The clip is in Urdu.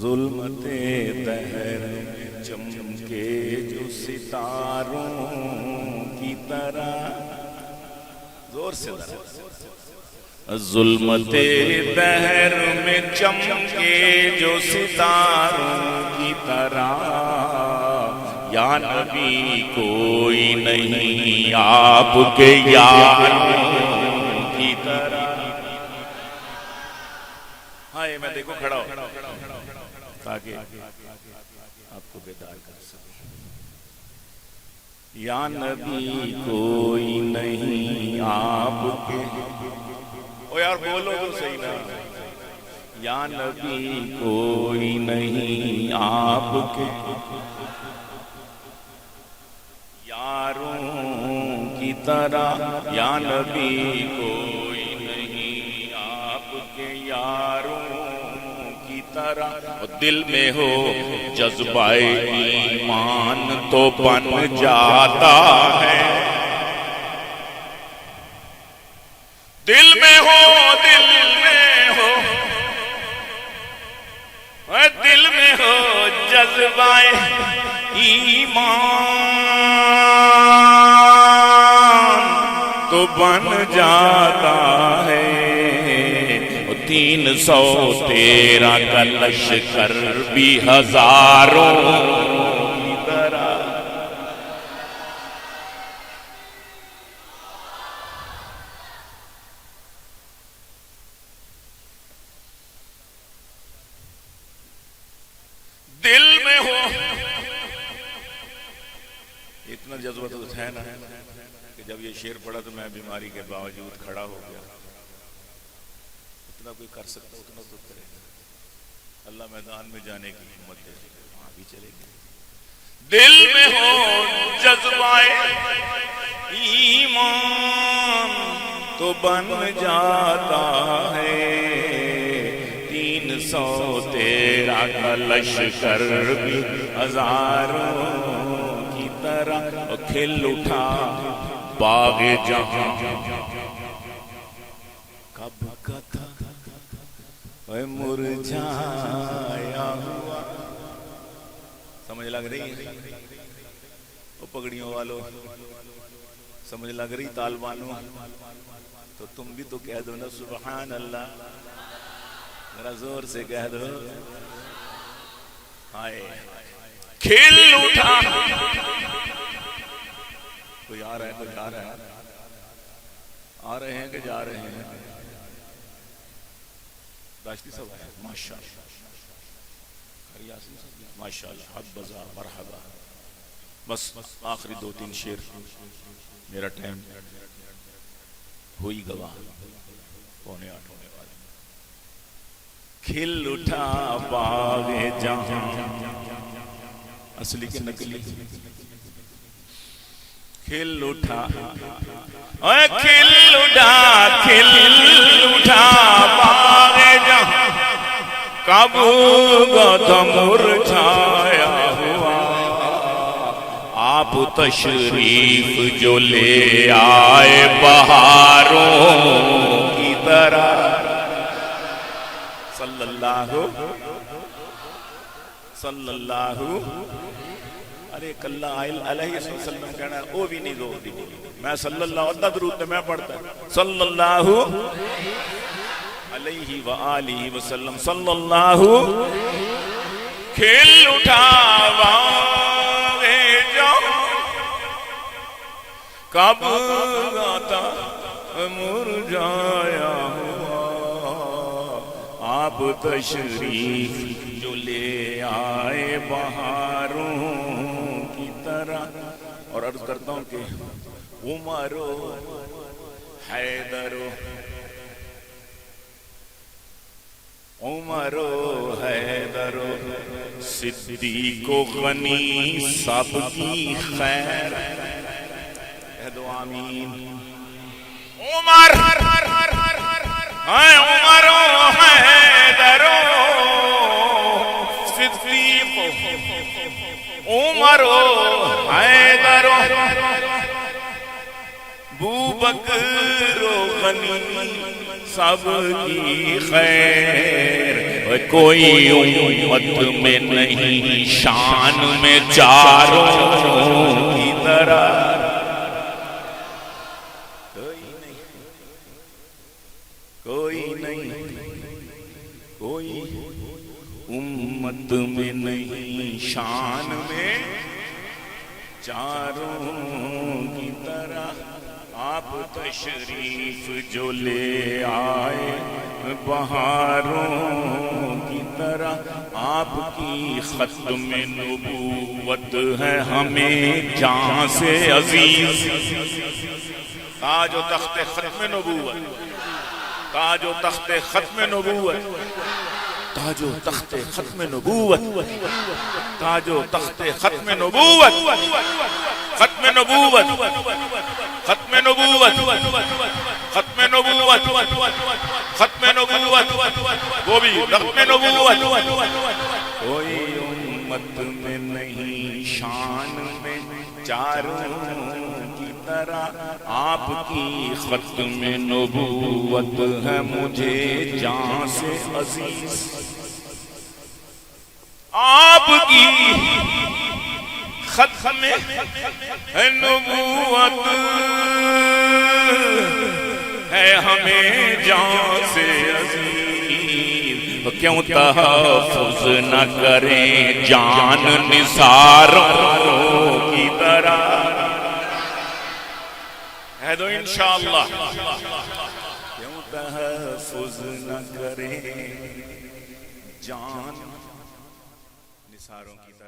ظلمت دہر میں چمکے جو ستاروں کی طرح، زور سے ظلمت دہر میں چمکے جو ستاروں کی طرح، یا نبی کوئی نہیں آپ کے یاروں کی طرح۔ ہائے میں دیکھو کھڑا ہو تاکہ آپ کو بیدار کر سکیں۔ یا نبی کوئی نہیں آپ کے، او یار بولو تو صحیح نا، یا نبی کوئی نہیں آپ کے یاروں کی طرح، یا نبی کوئی نہیں آپ کے یاروں کی طرح۔ دل میں ہو جذبہ ایمان تو بن جاتا ہے، دل میں ہو دل میں ہو جذبہ ایمان تو بن جاتا ہے۔ 313 کا لشکر بھی ہزاروں کی طرح۔ دل میں ہو اتنا جذبہ تو ہے نا کہ جب یہ شعر پڑھا تو میں بیماری کے باوجود کھڑا ہو گیا۔ اتنا کوئی کر سکتا اتنا تو کرے گا۔ اللہ میدان میں جانے کی ہمت دے، وہاں بھی چلے گی۔ دل میں ہو جذبہ ایمان تو بن جاتا ہے۔ 313 کا لشکر بھی ہزاروں کی طرح کھل اٹھا باغ جہاں کب کا تھا مرجھایا ہوا۔ سمجھ لگ رہی ہے وہ پگڑیوں والوں، سمجھ لگ رہی طالبانوں؟ تو تم بھی تو کہہ دو نا سبحان اللہ، ذرا زور سے کہہ دو۔ ہائے کھل اٹھا، کوئی آ رہا ہے، کوئی جا رہا ہے، آ رہے ہیں کہ جا رہے ہیں؟ داشتی صاحب آیا، ماشاءاللہ، ماشاءاللہ، حبذا مرحبا۔ بس آخری 2-3 شعر، میرا ٹائم ہوئی گواہ، 7:45 ہونے والا۔ کھل اٹھا باغ جہاں، اصلی کے نقلی، کھل اٹھا کھل اٹھا باغ جہاں کب کا مرجھایا ہوا۔ آپ تشریف جو لے آئے بہاروں کی طرح، صلی اللہ ارے کلہ علیہ وسلم کہنا ہے، وہ بھی نہیں زور دی، میں صلی اللہ علیہ درود میں پڑھتا صلی اللہ علیہ وآلہ وسلم، صلی اللہ۔ کھل اٹھا باغ جہاں کب آتا مرجھایا ہوا۔ آپ تشریف جو لے آئے بہاروں کی طرح۔ اور عرض کرتا ہوں کہ عمر و حیدر و عمر و حیدر و صدیق و غنی سب کی خیر، کہہ دو آمین۔ عمر عمر و حیدر و صدیق، عمر و حیدر و بوبکر و غنی سب کی خیر، کوئی امت میں نہیں شان میں چاروں کی طرح، کوئی امت میں نہیں شان میں چاروں کی طرح، آپ تشریف جو لے آئے بہاروں کی طرح، آپ کی ختم نبوت ہے ہمیں جان سے عزیز، تاج و تخت ختم نبوت، تاج و تخت ختم نبوت، تاج و تخت ختم نبوت، تاج و تخت ختم نبوت، ختم نبوت، ختم نبوت، ختم نبوت، ختم نبوت، وہ بھی ختم نبوت، کوئی امت میں نہیں شان میں چاروں کی طرح، آپ کی ختم نبوت ہے مجھے جان سے عزیز، آپ کی ختم نبوت ہے ہمیں جان سے عزیز، کیوں تحفظ نہ کریں جان نثاروں کی طرح، ہے تو انشاءاللہ کیوں تحفظ نہ کریں جان نثاروں کی طرح۔